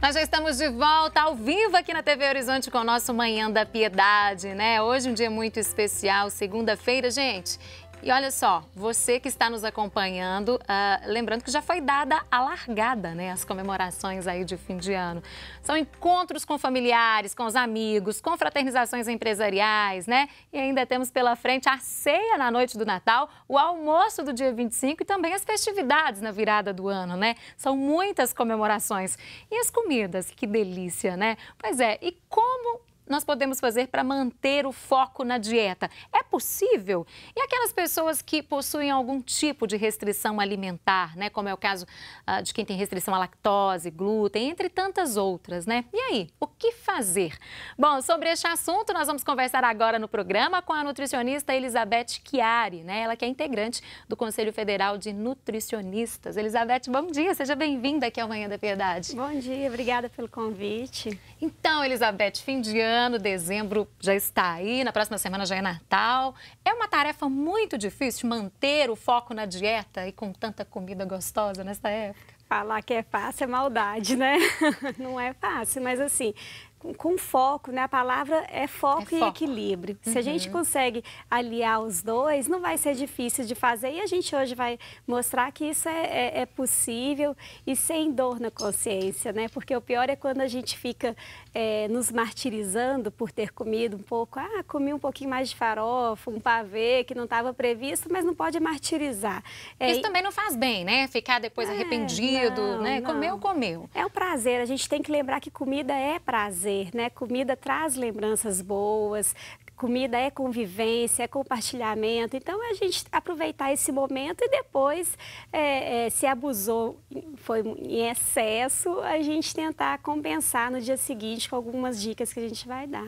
Nós já estamos de volta ao vivo aqui na TV Horizonte com o nosso Manhã da Piedade, né? Hoje um dia muito especial, segunda-feira, gente. E olha só, você que está nos acompanhando, lembrando que já foi dada a largada, né? As comemorações aí de fim de ano. São encontros com familiares, com os amigos, confraternizações empresariais, né? E ainda temos pela frente a ceia na noite do Natal, o almoço do dia 25 e também as festividades na virada do ano, né? São muitas comemorações. E as comidas, que delícia, né? Pois é, e como nós podemos fazer para manter o foco na dieta? É possível? E aquelas pessoas que possuem algum tipo de restrição alimentar, né? Como é o caso de quem tem restrição à lactose, glúten, entre tantas outras, né? E aí, o que fazer? Bom, sobre este assunto, nós vamos conversar agora no programa com a nutricionista Elizabeth Chiari, né? Ela que é integrante do Conselho Federal de Nutricionistas. Elizabeth, bom dia, seja bem-vinda aqui ao Manhã da Piedade. Bom dia, obrigada pelo convite. Então, Elizabeth, fim de ano, dezembro já está aí, na próxima semana já é Natal. É uma tarefa muito difícil manter o foco na dieta e com tanta comida gostosa nessa época? Falar que é fácil é maldade, né? Não é fácil, mas assim, com foco, né? A palavra é foco e equilíbrio. Se a gente consegue aliar os dois, não vai ser difícil de fazer. E a gente hoje vai mostrar que isso é possível e sem dor na consciência, né? Porque o pior é quando a gente fica nos martirizando por ter comido um pouco. Comi um pouquinho mais de farofa, um pavê que não estava previsto, mas não pode martirizar. Isso também não faz bem, né? Ficar depois arrependido, né? Não. Comeu. É o prazer. A gente tem que lembrar que comida é prazer. Né? Comida traz lembranças boas, comida é convivência, é compartilhamento. Então, a gente aproveitar esse momento e depois, se abusou, foi em excesso, a gente tentar compensar no dia seguinte com algumas dicas que a gente vai dar.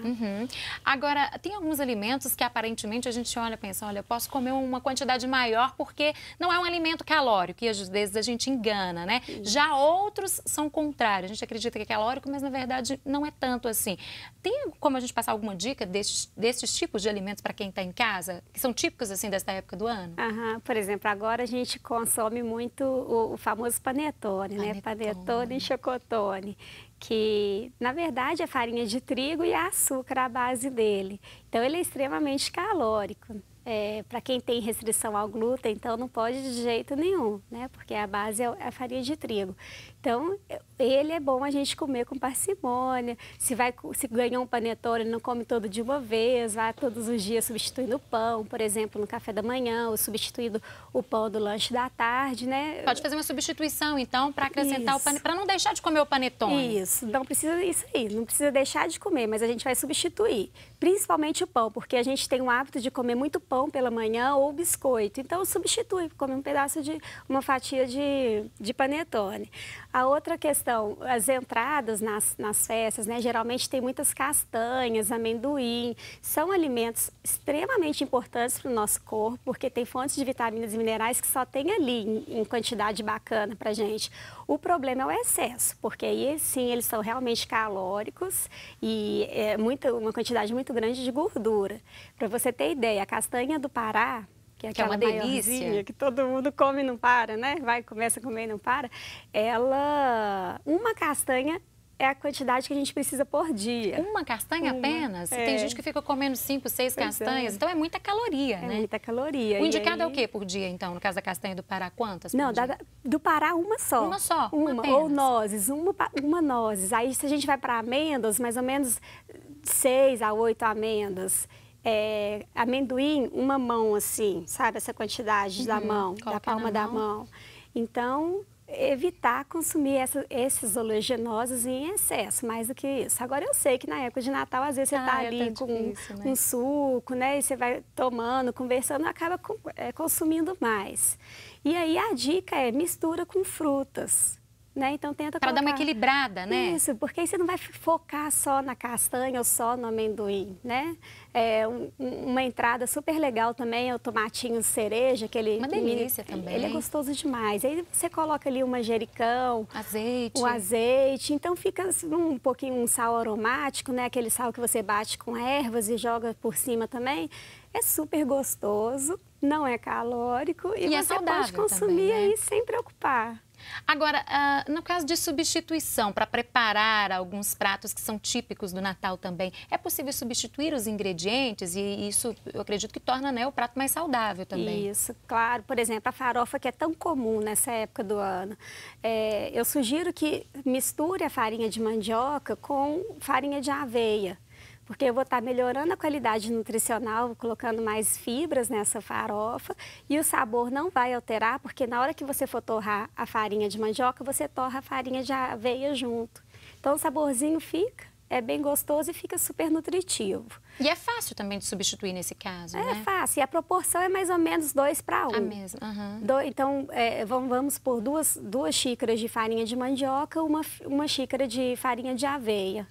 Agora, tem alguns alimentos que aparentemente a gente olha e pensa, olha, eu posso comer uma quantidade maior porque não é um alimento calórico e às vezes a gente engana, né? Já outros são contrários. A gente acredita que é calórico, mas na verdade não é tanto assim. Tem como a gente passar alguma dica desses tipos de alimentos para quem está em casa, que são típicos assim desta época do ano? Por exemplo, agora a gente consome muito o famoso panetone, né? Panetone e chocotone, que na verdade é farinha de trigo e açúcar à base dele. Então ele é extremamente calórico. Para quem tem restrição ao glúten, então não pode de jeito nenhum, né? Porque a base é a farinha de trigo. Então, ele é bom a gente comer com parcimônia. Se ganhou um panetone, não come todo de uma vez, vai todos os dias substituindo o pão, por exemplo, no café da manhã, ou substituindo o pão do lanche da tarde, né? Pode fazer uma substituição, então, para acrescentar o panetone, para não deixar de comer o panetone. Isso, não precisa não precisa deixar de comer, mas a gente vai substituir, principalmente o pão, porque a gente tem o hábito de comer muito pão pela manhã ou biscoito. Então, substitui, come uma fatia de panetone. A outra questão, as entradas nas festas, né? Geralmente tem muitas castanhas, amendoim. São alimentos extremamente importantes para o nosso corpo, porque tem fontes de vitaminas e minerais que só tem ali em quantidade bacana para gente. O problema é o excesso, porque aí sim eles são realmente calóricos e uma quantidade muito grande de gordura. Para você ter ideia, a castanha do Pará, que é uma delícia, que todo mundo come e não para, né? Começa a comer e não para. Uma castanha é a quantidade que a gente precisa por dia. Uma castanha apenas? Tem gente que fica comendo 5, 6 castanhas, então é muita caloria, né? É muita caloria. O indicado é o que por dia, então? No caso da castanha do Pará, quantas por dia? Do Pará, uma só. Uma só? Ou nozes, uma nozes. Aí, se a gente vai para amêndoas, mais ou menos 6 a 8 amêndoas. Amendoim, uma mão assim, sabe? Essa quantidade da mão, da palma da mão. Então, evitar consumir esses oleaginosos em excesso, mais do que isso. Agora, eu sei que na época de Natal, às vezes você está ali com um suco, né? E você vai tomando, conversando, acaba consumindo mais. E aí, a dica é mistura com frutas. Né? Então, tenta para dar uma equilibrada, né? Isso, porque aí você não vai focar só na castanha ou só no amendoim, né? Uma entrada super legal também é o tomatinho cereja, uma delícia também. Ele é gostoso demais. Aí você coloca ali o manjericão, azeite. O azeite, então fica um pouquinho um sal aromático, né? Aquele sal que você bate com ervas e joga por cima também. É super gostoso. não é calórico e é você saudável pode consumir também, né? aí sem preocupar. Agora, no caso de substituição, para preparar alguns pratos que são típicos do Natal também, é possível substituir os ingredientes? E isso, eu acredito que torna, né, o prato mais saudável também. Isso, claro. Por exemplo, a farofa que é tão comum nessa época do ano. Eu sugiro que misture a farinha de mandioca com farinha de aveia. Porque eu vou estar melhorando a qualidade nutricional, colocando mais fibras nessa farofa e o sabor não vai alterar, porque na hora que você for torrar a farinha de mandioca, você torra a farinha de aveia junto. Então o saborzinho fica, é bem gostoso e fica super nutritivo. E é fácil também de substituir nesse caso, né? É fácil, e a proporção é mais ou menos 2 para 1. A mesma, Então, vamos por duas xícaras de farinha de mandioca, uma xícara de farinha de aveia.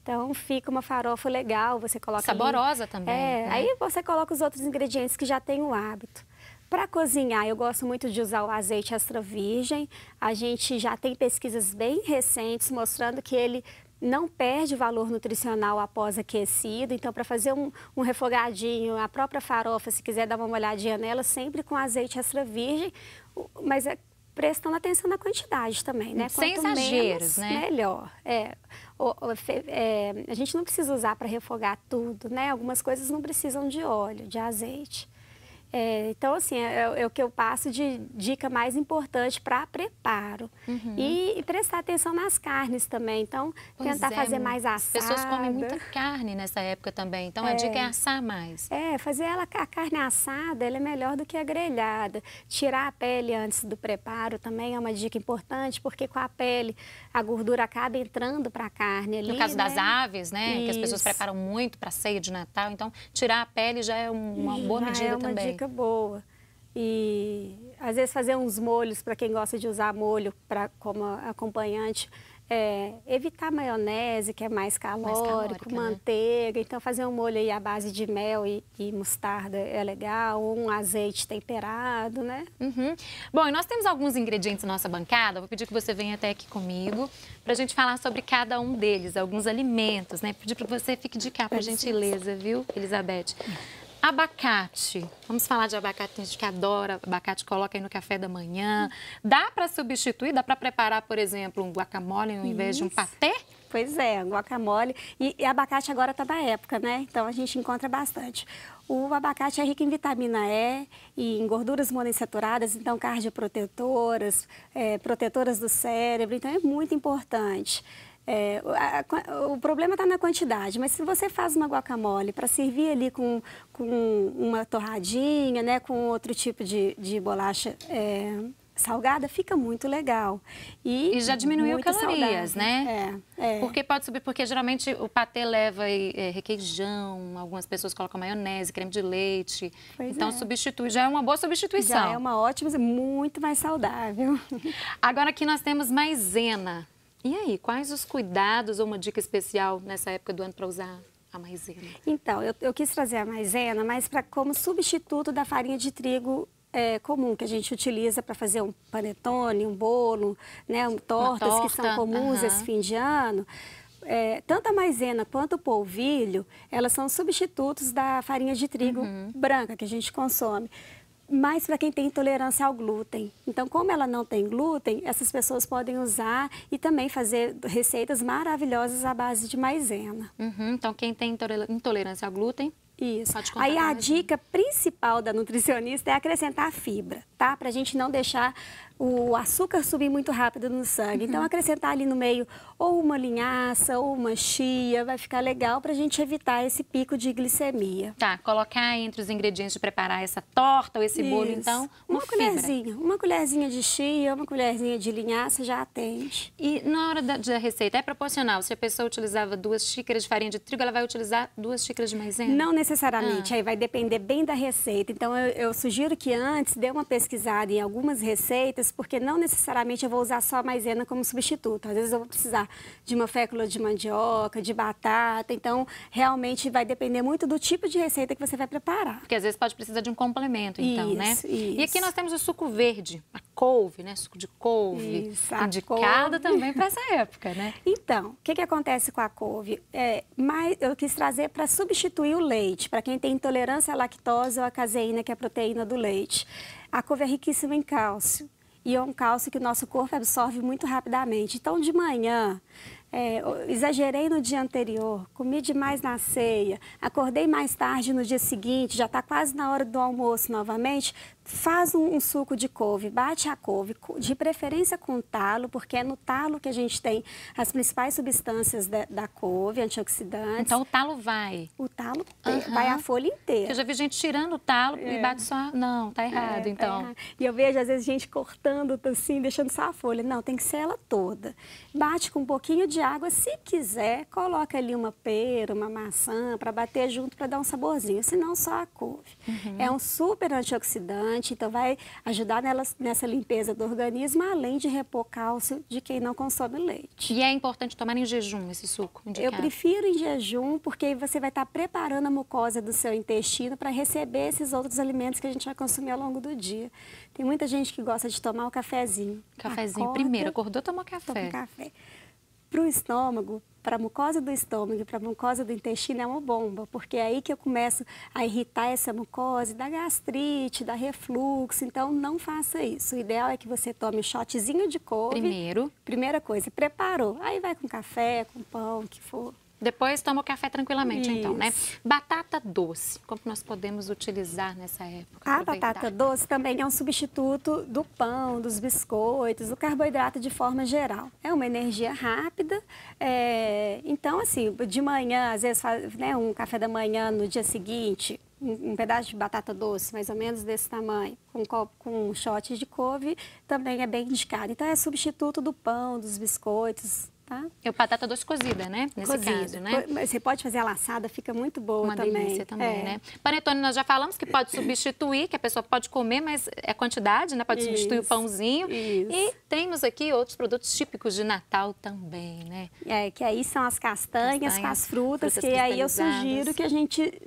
Então, fica uma farofa legal, você coloca saborosa ali, também. Né? Aí você coloca os outros ingredientes que já tem o hábito. Para cozinhar, eu gosto muito de usar o azeite extra virgem. A gente já tem pesquisas bem recentes mostrando que ele não perde valor nutricional após aquecido. Então, para fazer um refogadinho, a própria farofa, se quiser dar uma olhadinha nela, sempre com azeite extra virgem, mas prestando atenção na quantidade também, né? Sem Quanto exageros, menos, né? Melhor. A gente não precisa usar para refogar tudo, né? Algumas coisas não precisam de óleo, de azeite. Então, assim, é o que eu passo de dica mais importante para preparo. E prestar atenção nas carnes também. Então, tentar fazer mais assado. As pessoas comem muita carne nessa época também. Então, a dica é assar mais. Fazer a carne assada, ela é melhor do que a grelhada. Tirar a pele antes do preparo também é uma dica importante, porque com a pele a gordura acaba entrando para a carne ali. No caso das aves, né? Isso. Que as pessoas preparam muito para a ceia de Natal. Então, tirar a pele já é uma boa medida também. Dica boa. E às vezes fazer uns molhos para quem gosta de usar molho como acompanhante, evitar maionese, que é mais calórico, manteiga. Né? Então fazer um molho aí à base de mel e mostarda é legal, ou um azeite temperado, né? Bom, e nós temos alguns ingredientes na nossa bancada. Vou pedir que você venha até aqui comigo para a gente falar sobre cada um deles, alguns alimentos, né? Pedir para que você fique de cá, por gentileza, viu, Elizabeth? Abacate. Vamos falar de abacate, tem gente que adora abacate, coloca aí no café da manhã. Dá para substituir, dá para preparar, por exemplo, um guacamole ao invés de um patê? Pois é, guacamole. E abacate agora está na época, né? Então a gente encontra bastante. O abacate é rico em vitamina E e em gorduras monoinsaturadas, então cardioprotetoras, protetoras do cérebro, então é muito importante. O problema está na quantidade, mas se você faz uma guacamole para servir ali com uma torradinha, né, com outro tipo de bolacha salgada, fica muito legal. E já diminuiu calorias, saudável. Né? Porque pode subir, porque geralmente o patê leva requeijão, algumas pessoas colocam maionese, creme de leite. Então substitui, já é uma boa substituição. Já é uma ótima, muito mais saudável. Agora aqui nós temos maisena. E aí, quais os cuidados ou uma dica especial nessa época do ano para usar a maisena? Então, eu quis trazer a maisena, mas como substituto da farinha de trigo comum, que a gente utiliza para fazer um panetone, um bolo, né, tortas que são comuns esse fim de ano. Tanto a maisena quanto o polvilho, elas são substitutos da farinha de trigo branca que a gente consome. Mas para quem tem intolerância ao glúten. Então, como ela não tem glúten, essas pessoas podem usar e também fazer receitas maravilhosas à base de maisena. Então, quem tem intolerância ao glúten, isso. Aí a dica principal da nutricionista é acrescentar fibra, tá? Para a gente não deixar o açúcar subir muito rápido no sangue. Então, acrescentar ali no meio ou uma linhaça ou uma chia, vai ficar legal para a gente evitar esse pico de glicemia. Tá, colocar entre os ingredientes de preparar essa torta ou esse bolo, então, uma colherzinha. Uma colherzinha de chia, uma colherzinha de linhaça já atende. E na hora da receita, é proporcional? Se a pessoa utilizava 2 xícaras de farinha de trigo, ela vai utilizar 2 xícaras de maisena? Não necessariamente, aí vai depender bem da receita. Então, eu sugiro que antes dê uma pesquisada em algumas receitas opções, porque não necessariamente eu vou usar só a maisena como substituto. Às vezes eu vou precisar de uma fécula de mandioca, de batata, então realmente vai depender muito do tipo de receita que você vai preparar. Porque às vezes pode precisar de um complemento, então, né? Isso. E aqui nós temos o suco verde, a couve, né? Suco de couve, Isso, indicado também para essa época, né? Então, o que acontece com a couve? Eu quis trazer para substituir o leite, para quem tem intolerância à lactose ou à caseína, que é a proteína do leite. A couve é riquíssima em cálcio, e é um cálcio que o nosso corpo absorve muito rapidamente. Então, de manhã, exagerei no dia anterior, comi demais na ceia, acordei mais tarde no dia seguinte, já está quase na hora do almoço novamente, faz um suco de couve, bate a couve, de preferência com talo, porque é no talo que a gente tem as principais substâncias da couve, antioxidantes. Então o talo vai? O talo vai a folha inteira. Eu já vi gente tirando o talo e bate só... Não, tá errado, então. Tá errado. E eu vejo às vezes gente cortando assim, deixando só a folha. Não, tem que ser ela toda. Bate com um pouquinho de água, se quiser, coloca ali uma pera, uma maçã, para bater junto, para dar um saborzinho, senão só a couve. É um super antioxidante, então vai ajudar nessa limpeza do organismo, além de repor cálcio de quem não consome leite. E é importante tomar em jejum esse suco indicado? Eu prefiro em jejum, porque você vai estar preparando a mucosa do seu intestino para receber esses outros alimentos que a gente vai consumir ao longo do dia. Tem muita gente que gosta de tomar o cafezinho. Cafezinho primeiro, acordou, tomou café. Toma café. Para o estômago, para a mucosa do estômago e para a mucosa do intestino é uma bomba, porque é aí que eu começo a irritar essa mucosa, dá gastrite, dá refluxo, então não faça isso. O ideal é que você tome um shotzinho de couve. Primeira coisa, preparou, aí vai com café, com pão, o que for. Depois toma o café tranquilamente, então, né? Batata doce, como nós podemos utilizar nessa época? A batata doce também é um substituto do pão, dos biscoitos, do carboidrato de forma geral. É uma energia rápida, então, assim, de manhã, às vezes, faz, né, um café da manhã no dia seguinte, um pedaço de batata doce, mais ou menos desse tamanho, com um shot de couve, também é bem indicado. Então, é substituto do pão, dos biscoitos. Tá? É batata doce cozida, né? Nesse caso, né? Você pode fazer a laçada, fica muito boa também. Uma delícia também, né? Panetone, nós já falamos que pode substituir, que a pessoa pode comer, mas é quantidade, né? Pode substituir o pãozinho. E temos aqui outros produtos típicos de Natal também, né? Que aí são as castanhas com as frutas, que aí eu sugiro que a gente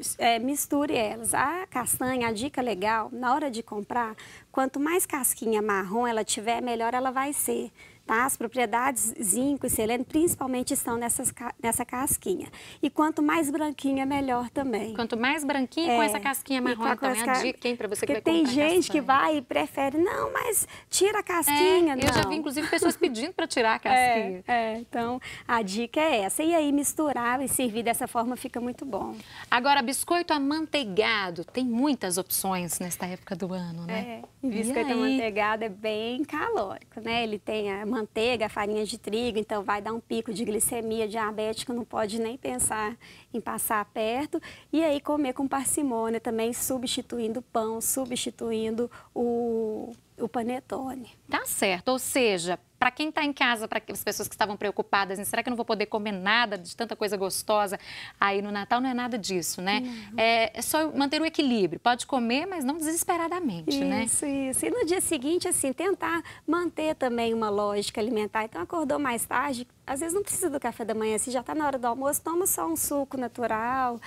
misture elas. A castanha, a dica legal, na hora de comprar, quanto mais casquinha marrom ela tiver, melhor ela vai ser. Tá? As propriedades zinco e selênio principalmente estão nessa casquinha. E quanto mais branquinha, melhor também. Quanto mais branquinha com essa casquinha marrom, então é a dica, hein, para você que vai comprar tem gente que vai e prefere, não, mas tira a casquinha. Eu já vi, inclusive, pessoas pedindo para tirar a casquinha. Então, a dica é essa. E aí, misturar e servir dessa forma fica muito bom. Agora, biscoito amanteigado, tem muitas opções nesta época do ano, né? Biscoito amanteigado é bem calórico, né? Ele tem a manteiga, a farinha de trigo, então vai dar um pico de glicemia diabética, não pode nem pensar em passar perto. E aí comer com parcimônia também, substituindo o pão, substituindo o panetone. Tá certo, ou seja, para quem está em casa, para as pessoas que estavam preocupadas, será que eu não vou poder comer nada de tanta coisa gostosa aí no Natal? Não é nada disso, né? É só manter o equilíbrio. Pode comer, mas não desesperadamente, né? Isso. E no dia seguinte, assim, tentar manter também uma lógica alimentar. Então, acordou mais tarde, às vezes não precisa do café da manhã, se já está na hora do almoço, toma só um suco natural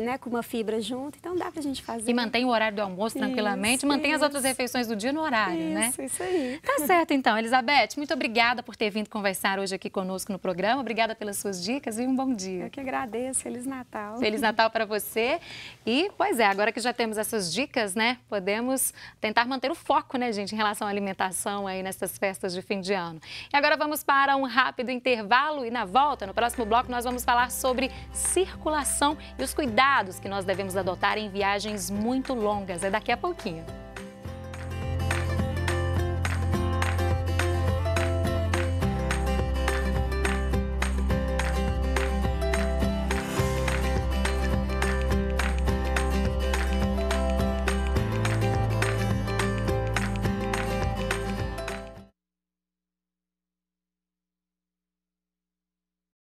né, com uma fibra junto. Então, dá pra gente fazer. E mantém o horário do almoço tranquilamente, mantém as outras refeições do dia no horário, né? Isso aí. Tá certo, então. Elizabeth, muito obrigada por ter vindo conversar hoje aqui conosco no programa. Obrigada pelas suas dicas e um bom dia. Eu que agradeço. Feliz Natal. Feliz Natal para você. E, pois é, agora que já temos essas dicas, né, podemos tentar manter o foco, né, gente, em relação à alimentação aí nessas festas de fim de ano. E agora vamos para um rápido intervalo e na volta, no próximo bloco, nós vamos falar sobre circulação e os cuidados que nós devemos adotar em viagens muito longas. É daqui a pouquinho.